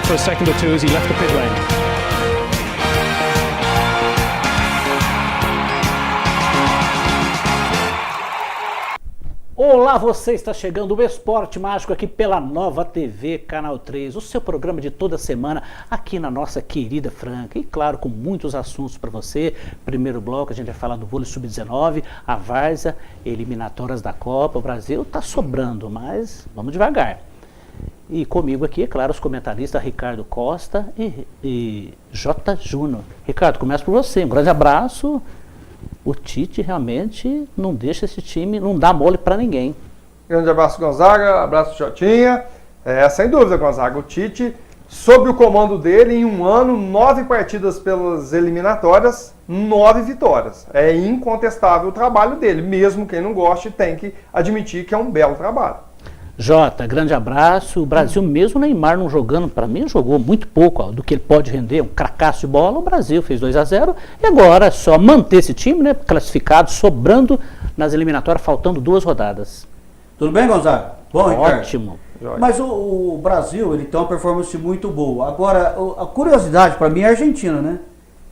for a second or two as he left the pit lane. Olá, você está chegando o Esporte Mágico aqui pela Nova TV Canal 3, o seu programa de toda semana aqui na nossa querida Franca. E claro, com muitos assuntos para você. Primeiro bloco a gente vai falar do vôlei sub-19, a várzea, eliminatórias da Copa. O Brasil está sobrando, mas vamos devagar. E comigo aqui, é claro, os comentaristas Ricardo Costa e J. Júnior. Ricardo, começa por você, um grande abraço. O Tite realmente não deixa esse time, não dá mole para ninguém. Grande abraço, Gonzaga, abraço, Jotinha. Sem dúvida, Gonzaga, o Tite, sob o comando dele, em um ano, 9 partidas pelas eliminatórias, 9 vitórias. É incontestável o trabalho dele, mesmo quem não goste tem que admitir que é um belo trabalho. Jota, grande abraço. O Brasil, mesmo o Neymar não jogando, para mim jogou muito pouco do que ele pode render, um cracaço de bola. O Brasil fez 2-0 e agora é só manter esse time, né, classificado, sobrando nas eliminatórias, faltando 2 rodadas. Tudo bem, Gonzaga? Bom, Ricardo? Ótimo. Mas o Brasil, ele tem uma performance muito boa. Agora, a curiosidade para mim é a Argentina, né?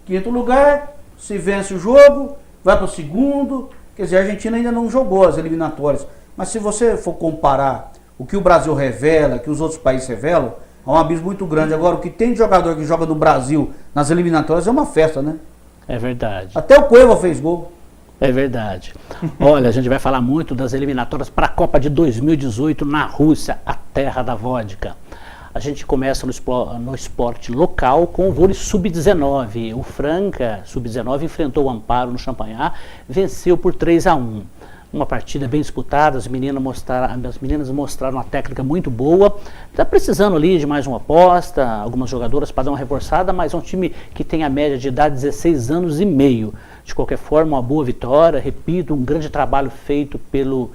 Quinto lugar, se vence o jogo, vai para o segundo. Quer dizer, a Argentina ainda não jogou as eliminatórias. Mas se você for comparar o que o Brasil revela, que os outros países revelam, é um abismo muito grande. Agora, o que tem de jogador que joga no Brasil nas eliminatórias é uma festa, né? É verdade. Até o Cueva fez gol. É verdade. Olha, a gente vai falar muito das eliminatórias para a Copa de 2018 na Rússia, a terra da vodka. A gente começa no esporte local com o vôlei sub-19. O Franca sub-19 enfrentou o Amparo no Champanhar, venceu por 3-1. Uma partida bem disputada, as meninas mostraram uma técnica muito boa. Está precisando ali de mais uma aposta, algumas jogadoras para dar uma reforçada, mas é um time que tem a média de idade de 16 anos e meio. De qualquer forma, uma boa vitória, repito, um grande trabalho feito pelo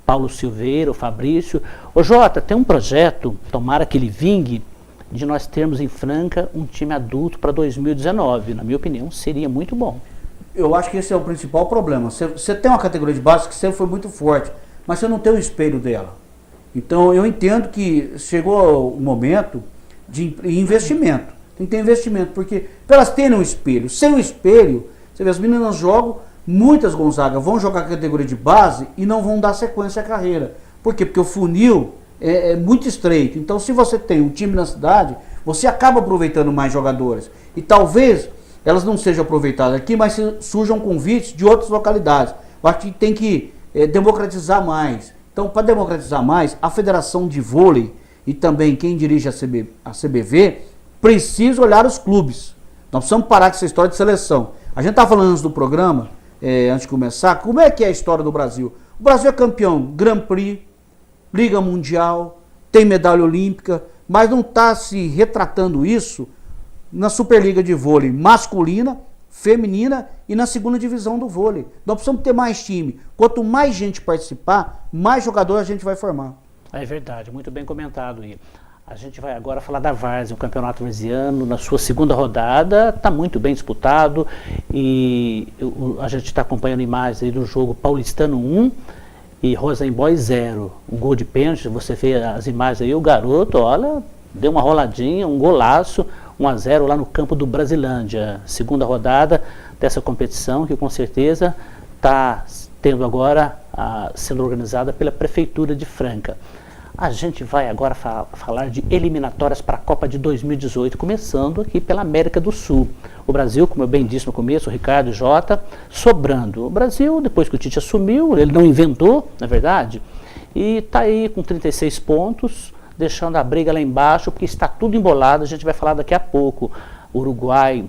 Paulo Silveira, o Fabrício. Ô Jota, tem um projeto, tomara que ele vingue, de nós termos em Franca um time adulto para 2019. Na minha opinião, seria muito bom. Eu acho que esse é o principal problema. Você tem uma categoria de base que sempre foi muito forte, mas você não tem o espelho dela. Então eu entendo que chegou o momento de investimento. Tem que ter investimento, porque para elas terem um espelho. Sem o espelho, você vê, as meninas jogam, muitas, Gonzaga, vão jogar a categoria de base e não vão dar sequência à carreira. Por quê? Porque o funil é muito estreito. Então se você tem um time na cidade, você acaba aproveitando mais jogadores. E talvez elas não sejam aproveitadas aqui, mas surjam convites de outras localidades. Eu acho que tem que democratizar mais. Então, para democratizar mais, a Federação de Vôlei e também quem dirige a CBV precisa olhar os clubes. Nós precisamos parar com essa história de seleção. A gente estava falando antes do programa, antes de começar, como é que é a história do Brasil? O Brasil é campeão Grand Prix, Liga Mundial, tem medalha olímpica, mas não está se retratando isso na Superliga de Vôlei masculina, feminina e na segunda divisão do vôlei. Nós precisamos ter mais time. Quanto mais gente participar, mais jogador a gente vai formar. É verdade, muito bem comentado aí. A gente vai agora falar da Várzea, o campeonato varziano, na sua segunda rodada, está muito bem disputado e a gente está acompanhando imagens aí do jogo Paulistano 1 e Rosenboy 0. Um gol de pênalti, você vê as imagens aí, o garoto, olha, deu uma roladinha, um golaço, 1-0 lá no campo do Brasilândia. Segunda rodada dessa competição que com certeza está tendo agora sendo organizada pela Prefeitura de Franca. A gente vai agora falar de eliminatórias para a Copa de 2018, começando aqui pela América do Sul. O Brasil, como eu bem disse no começo, o Ricardo e Jota, sobrando. O Brasil, depois que o Tite assumiu, ele não inventou, na verdade, e está aí com 36 pontos, deixando a briga lá embaixo, porque está tudo embolado, a gente vai falar daqui a pouco. Uruguai,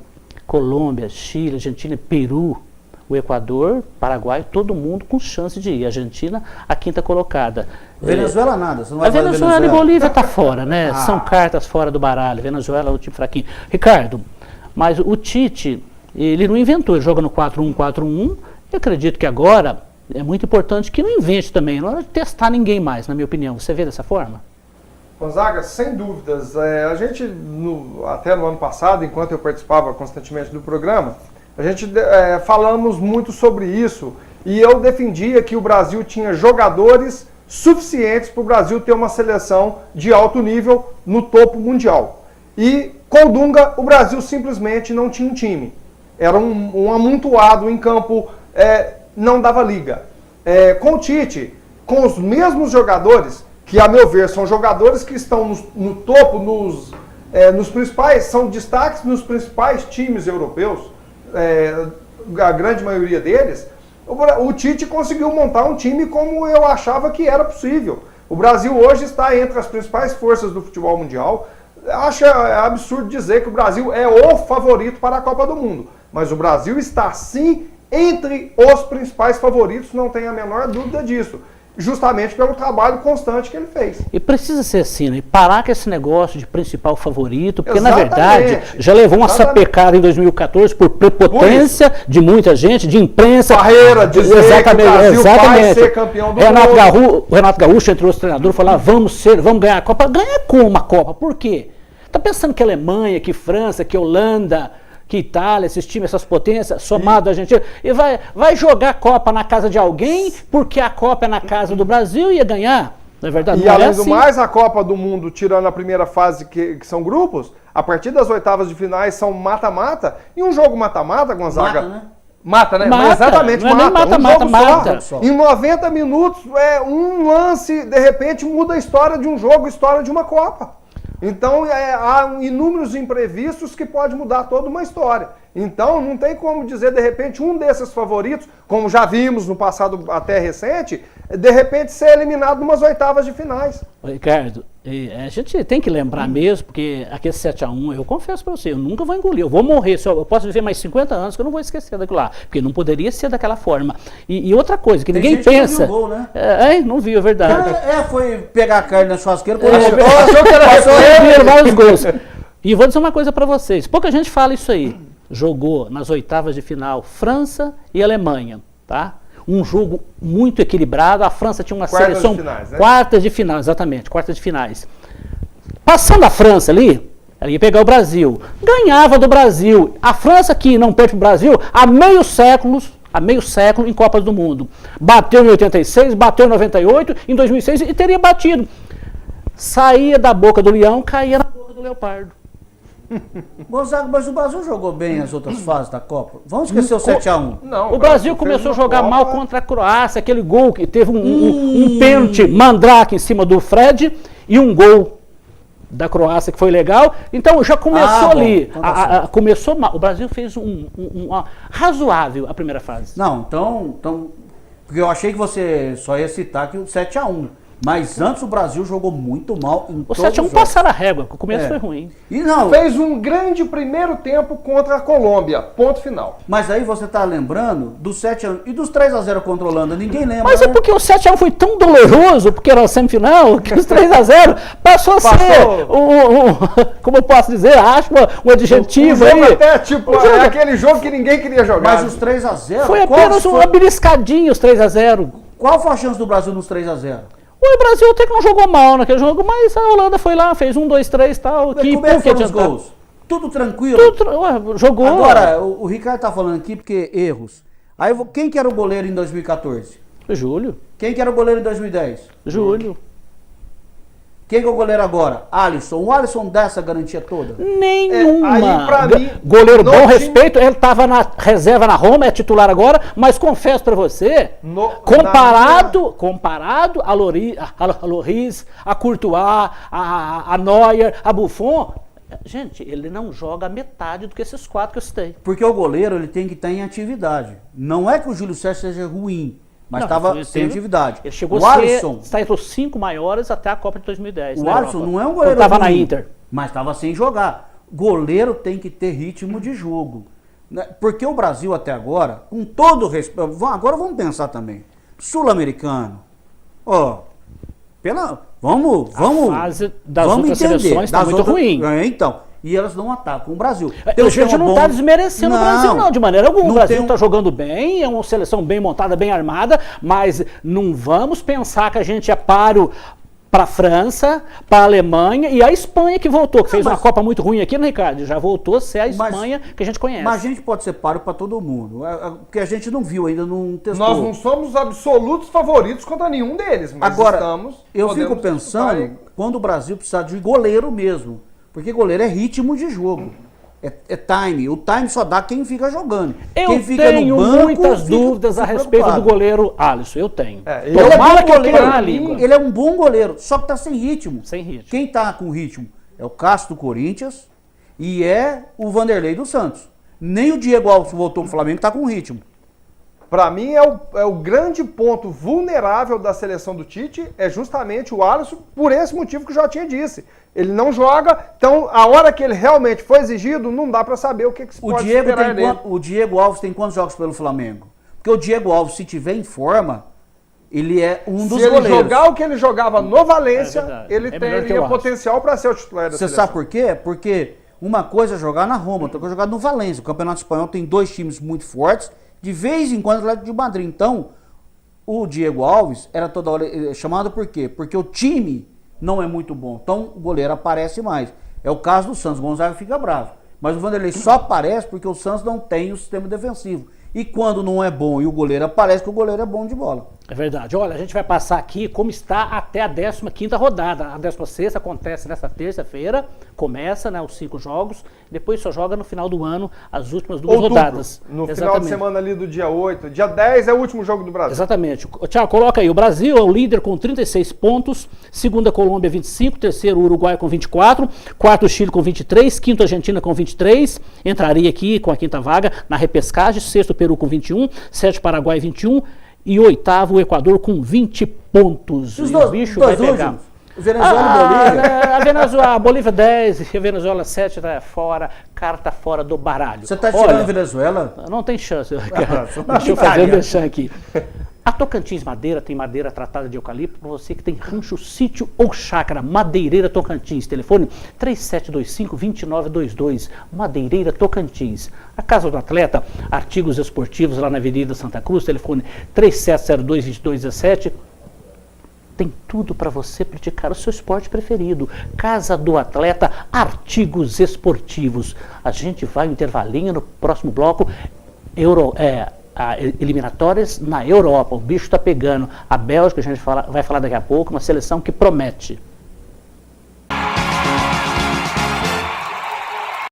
Colômbia, Chile, Argentina, Peru, o Equador, Paraguai, todo mundo com chance de ir. A Argentina, a quinta colocada. Venezuela nada, você não vai a Venezuela e Bolívia está fora, né? São cartas fora do baralho. Venezuela é o time fraquinho. Ricardo, mas o Tite, ele não inventou, ele joga no 4-1, 4-1. Eu acredito que agora é muito importante que não invente também, não é de testar ninguém mais, na minha opinião. Você vê dessa forma? Gonzaga, sem dúvidas. A gente, até no ano passado, enquanto eu participava constantemente do programa, a gente falamos muito sobre isso e eu defendia que o Brasil tinha jogadores suficientes para o Brasil ter uma seleção de alto nível no topo mundial. E com o Dunga, o Brasil simplesmente não tinha um time. Era um amontoado em campo, não dava liga. Com o Tite, com os mesmos jogadores, que a meu ver são jogadores que estão no topo, nos principais, são destaques nos principais times europeus, a grande maioria deles, o Tite conseguiu montar um time como eu achava que era possível. O Brasil hoje está entre as principais forças do futebol mundial. Acho absurdo dizer que o Brasil é o favorito para a Copa do Mundo, mas o Brasil está sim entre os principais favoritos, não tem a menor dúvida disso, justamente pelo trabalho constante que ele fez. E precisa ser assim, né? E parar com esse negócio de principal favorito, porque Exatamente. na verdade já levou uma sapecada em 2014 por prepotência de muita gente, de imprensa. Barreira, dizer exatamente, que o Brasil vai exatamente. ser campeão do mundo. O Renato Gaúcho entrou os treinadores e falou, vamos ganhar a Copa. Ganhar como a Copa? Por quê? Tá pensando que Alemanha, que França, que Holanda, que Itália, esses times, essas potências, somado a Argentina, e vai jogar a Copa na casa de alguém, porque a Copa é na casa do Brasil e ia ganhar? Não é verdade? E não além é do assim. mais, a Copa do Mundo, tirando a primeira fase, que são grupos, a partir das oitavas de finais são mata-mata, e um jogo mata-mata, Gonzaga... Mata, né? Mata, né? Mata, Mas exatamente, não é nem mata. mata. Em 90 minutos, um lance, de repente, muda a história de um jogo, a história de uma Copa. Então, há inúmeros imprevistos que pode mudar toda uma história. Então, não tem como dizer, de repente, um desses favoritos, como já vimos no passado até recente, de repente ser eliminado numas oitavas de finais. Ricardo, a gente tem que lembrar mesmo, porque aquele 7-1, eu confesso para você, eu nunca vou engolir, eu vou morrer, eu posso viver mais 50 anos que eu não vou esquecer daquilo lá, porque não poderia ser daquela forma. E outra coisa, que Tem ninguém gente pensa... que não viu o gol, né? Não viu, é verdade. Foi pegar a carne na churrasqueira, Achou que era Viram vários gols. E vou dizer uma coisa para vocês, pouca gente fala isso aí. Jogou nas oitavas de final França e Alemanha, tá? Um jogo muito equilibrado, a França tinha uma seleção... Quartas de finais, né? Quartas de final, exatamente, quartas de finais. Passando a França ali, ela ia pegar o Brasil. Ganhava do Brasil. A França que não perde o Brasil há meio século em Copas do Mundo. Bateu em 86, bateu em 98, em 2006 e teria batido. Saía da boca do leão, caía na boca do leopardo. Gonzaga, mas o Brasil jogou bem as outras fases da Copa. Vamos esquecer o 7-1. Não, O Brasil começou a jogar mal contra a Croácia, aquele gol que teve um pênalti mandrake em cima do Fred e um gol da Croácia que foi legal. Então já começou ali. Começou mal. O Brasil fez razoável a primeira fase. Não, então, porque eu achei que você só ia citar aqui o 7-1. Mas antes o Brasil jogou muito mal em O todos os 7-1 jogos. passaram a régua, o começo foi ruim. E não, Fez um grande primeiro tempo contra a Colômbia, ponto final. mas aí você tá lembrando do 7-1 e dos 3-0 contra a Holanda, ninguém lembra. Mas é né? porque o 7-1 foi tão doloroso, porque era a semifinal, que os 3-0 passou a ser, como eu posso dizer, acho um adjetivo O jogo aí. até, tipo, é aquele jogo que ninguém queria jogar. Mas os 3-0... Foi apenas um beliscadinho os 3-0. Qual foi a chance do Brasil nos 3-0? O Brasil até que não jogou mal naquele jogo, mas a Holanda foi lá, fez 1, 2, 3 e tal. Como é que foram os gols? Tudo tranquilo? Jogou. Agora, o Ricardo tá falando aqui porque erros. Aí quem que era o goleiro em 2014? Júlio. Quem que era o goleiro em 2010? Júlio. Quem que é o goleiro agora? Alisson. O Alisson dá essa garantia toda? Nenhuma. Aí, pra mim, goleiro não bom, tinha- respeito. Ele estava na reserva na Roma, é titular agora, mas confesso para você, comparado a Loris, a Courtois, a Neuer, a Buffon, gente, ele não joga a metade do que esses 4 que eu citei. Porque o goleiro ele tem que estar em atividade. Não é que o Júlio César seja ruim, mas Não, estava ele sem teve- atividade. Ele chegou o a Alisson, está entre os 5 maiores até a Copa de 2010. o na Alisson Europa. não é um goleiro Estava na ruim, Inter. mas estava sem jogar. Goleiro tem que ter ritmo de jogo. Né? Porque o Brasil até agora, com todo o respeito, agora vamos pensar também, sul-americano, vamos fase das vamos outras entender, seleções está muito ruim. Então, e elas não atacam o Brasil. A gente não está desmerecendo o Brasil, não, de maneira alguma. Não O Brasil tem está jogando bem, é uma seleção bem montada, bem armada, mas não vamos pensar que a gente é páreo para a França, para a Alemanha e a Espanha que voltou, que fez uma Copa muito ruim aqui, né, Ricardo? Já voltou a ser a Espanha que a gente conhece. Mas a gente pode ser páreo para todo mundo, porque a gente não viu ainda, não testou. Nós não somos absolutos favoritos contra nenhum deles, mas Agora, estamos... eu fico podemos pensando, disputar quando o Brasil precisar de goleiro mesmo, Porque goleiro é ritmo de jogo. É time. O time só dá quem fica jogando. Eu quem fica tenho no banco, muitas fica dúvidas a respeito do preocupado. goleiro Alisson. Eu tenho. Ele Ele é Tomara bom que eu goleiro. queime na língua. Ele é um bom goleiro, só que tá sem ritmo. Sem ritmo. Quem tá com ritmo é o Cássio do Corinthians e é o Vanderlei do Santos. Nem o Diego Alves voltou pro Flamengo tá com ritmo. Para mim, é o grande ponto vulnerável da seleção do Tite, é justamente o Alisson, por esse motivo que o Jotinha disse. Ele não joga, então a hora que ele realmente foi exigido, não dá para saber o que se pode esperar dele. O Diego Alves tem quantos jogos pelo Flamengo? Porque o Diego Alves, se tiver em forma, ele é um dos Se ele goleiros. jogar o que ele jogava no Valência, verdade. ele É melhor que teria o Alisson. potencial para ser o titular da Você seleção. sabe por quê? Porque uma coisa é jogar na Roma, outra coisa é jogar no Valência. O Campeonato Espanhol tem dois times muito fortes, de vez em quando o Atlético de Madrid. Então, o Diego Alves era toda hora chamado por quê? Porque o time não é muito bom. Então, o goleiro aparece mais. É o caso do Santos. O Gonzaga fica bravo. Mas o Vanderlei só aparece porque o Santos não tem o sistema defensivo. E quando não é bom e o goleiro aparece, que o goleiro é bom de bola. É verdade. Olha, a gente vai passar aqui como está até a 15ª rodada. A 16ª acontece nessa terça-feira, começa, né, os 5 jogos, depois só joga no final do ano as últimas 2 Outubro, rodadas. no final de Exatamente. semana ali do dia 8. Dia 10 é o último jogo do Brasil. Exatamente. Tiago, coloca aí. O Brasil é o líder com 36 pontos, segunda Colômbia 25, terceiro Uruguai com 24, quarto Chile com 23, quinto Argentina com 23, entraria aqui com a 5ª vaga na repescagem, sexto Peru com 21, sétimo Paraguai 21 e oitavo o Equador com 20 pontos. E os E dois, o bicho dois vai pegar. últimos? Venezuela e Bolívia. A Venezuela, a Bolívia 10, a Venezuela 7 tá fora, cara tá fora do baralho. Você tá tirando Olha, a Venezuela? não tem chance. só Deixa eu fazer brincadeira. um deixar aqui. A Tocantins Madeira tem madeira tratada de eucalipto para você que tem rancho, sítio ou chácara. Madeireira Tocantins. Telefone 3725-2922. Madeireira Tocantins. A Casa do Atleta, artigos esportivos lá na Avenida Santa Cruz. Telefone 3702-2217. Tem tudo para você praticar o seu esporte preferido. Casa do Atleta, artigos esportivos. A gente vai no intervalinho no próximo bloco. Eliminatórias na Europa. O bicho está pegando. A Bélgica, a gente vai falar daqui a pouco, uma seleção que promete.